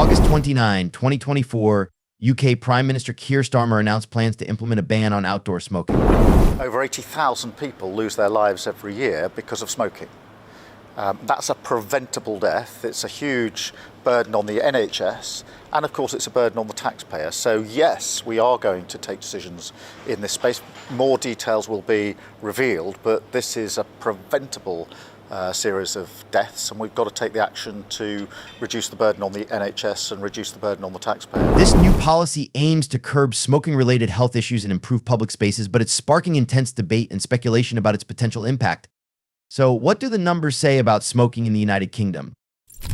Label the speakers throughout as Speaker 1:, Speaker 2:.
Speaker 1: August 29, 2024, UK Prime Minister Keir Starmer announced plans to implement a ban on outdoor smoking.
Speaker 2: Over 80,000 people lose their lives every year because of smoking. That's a preventable death. It's a huge burden on the NHS, and of course it's a burden on the taxpayer. So yes, we are going to take decisions in this space. More details will be revealed, but this is a preventable series of deaths, and we've got to take the action to reduce the burden on the NHS and reduce the burden on the taxpayer.
Speaker 1: This new policy aims to curb smoking-related health issues and improve public spaces, but it's sparking intense debate and speculation about its potential impact. So what do the numbers say about smoking in the United Kingdom?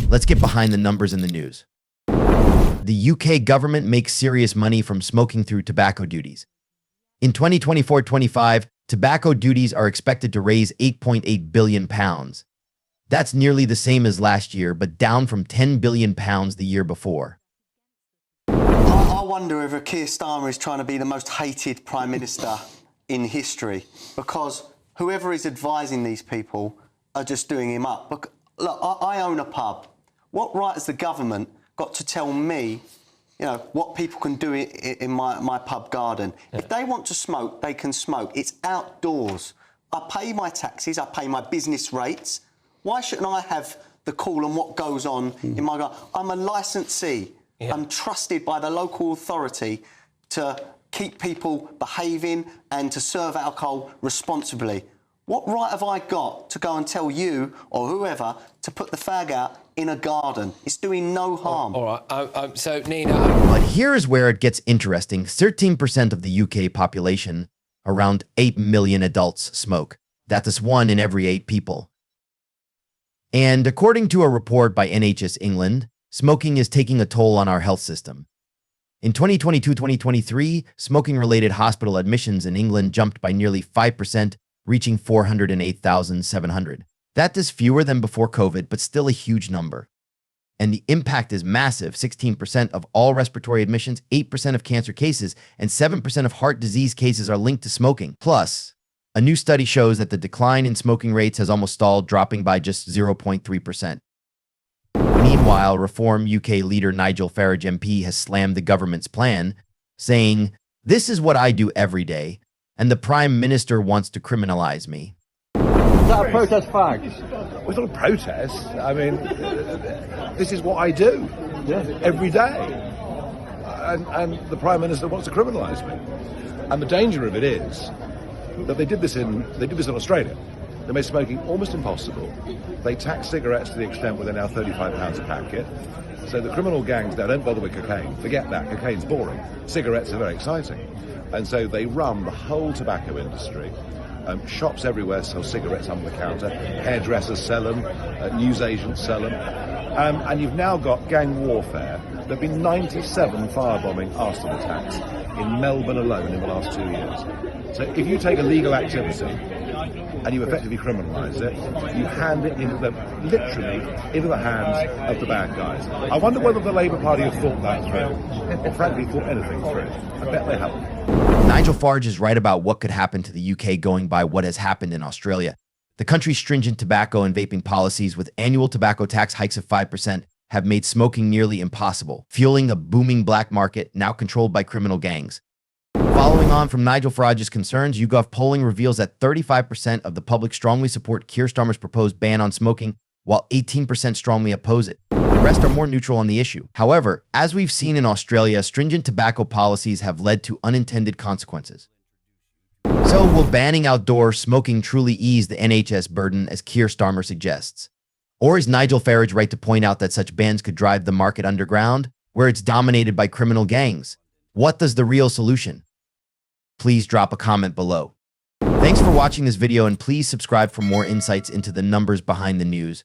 Speaker 1: Let's get behind the numbers in the news. The UK government makes serious money from smoking through tobacco duties. In 2024-25, tobacco duties are expected to raise £8.8 billion. That's nearly the same as last year, but down from £10 billion the year before.
Speaker 3: I wonder if Keir Starmer is trying to be the most hated Prime Minister in history, because whoever is advising these people are just doing him up. Look, I own a pub. What right has the government got to tell me, what people can do in my pub garden? Yeah. If they want to smoke, they can smoke. It's outdoors. I pay my taxes, I pay my business rates. Why shouldn't I have the call on what goes on in my garden? I'm a licensee. Yeah. I'm trusted by the local authority to keep people behaving and to serve alcohol responsibly. What right have I got to go and tell you or whoever to put the fag out in a garden? It's doing no harm.
Speaker 4: All right, so Nina...
Speaker 1: But here's where it gets interesting. 13% of the UK population, around 8 million adults, smoke. That's 1 in every 8 people. And according to a report by NHS England, smoking is taking a toll on our health system. In 2022-2023, smoking-related hospital admissions in England jumped by nearly 5%, reaching 408,700. That is fewer than before COVID, but still a huge number. And the impact is massive. 16% of all respiratory admissions, 8% of cancer cases, and 7% of heart disease cases are linked to smoking. Plus, a new study shows that the decline in smoking rates has almost stalled, dropping by just 0.3%. Meanwhile, Reform UK leader Nigel Farage MP has slammed the government's plan, saying, "This is what I do every day, and the Prime Minister wants to criminalise me."
Speaker 5: Is that a protest fags?
Speaker 6: Well, it's not a protest. I mean, this is what I do every day. And the Prime Minister wants to criminalise me. And the danger of it is that they did this in Australia. They made smoking almost impossible. They tax cigarettes to the extent where they're now £35 a packet. So the criminal gangs now don't bother with cocaine. Forget that. Cocaine's boring. Cigarettes are very exciting. And so they run the whole tobacco industry. Shops everywhere sell cigarettes under the counter. Hairdressers sell them. Newsagents sell them. And you've now got gang warfare. There have been 97 firebombing arson attacks in Melbourne alone in the last 2 years. So if you take a legal activity and you effectively criminalise it, you hand it literally into the hands of the bad guys. I wonder whether the Labour Party have thought that through, or frankly thought anything through. I bet they haven't.
Speaker 1: Nigel Farage is right about what could happen to the UK going by what has happened in Australia. The country's stringent tobacco and vaping policies with annual tobacco tax hikes of 5% have made smoking nearly impossible, fueling a booming black market now controlled by criminal gangs. Following on from Nigel Farage's concerns, YouGov polling reveals that 35% of the public strongly support Keir Starmer's proposed ban on smoking, while 18% strongly oppose it. The rest are more neutral on the issue. However, as we've seen in Australia, stringent tobacco policies have led to unintended consequences. So will banning outdoor smoking truly ease the NHS burden as Keir Starmer suggests? Or is Nigel Farage right to point out that such bans could drive the market underground, where it's dominated by criminal gangs? What is the real solution? Please drop a comment below. Thanks for watching this video, and please subscribe for more insights into the numbers behind the news.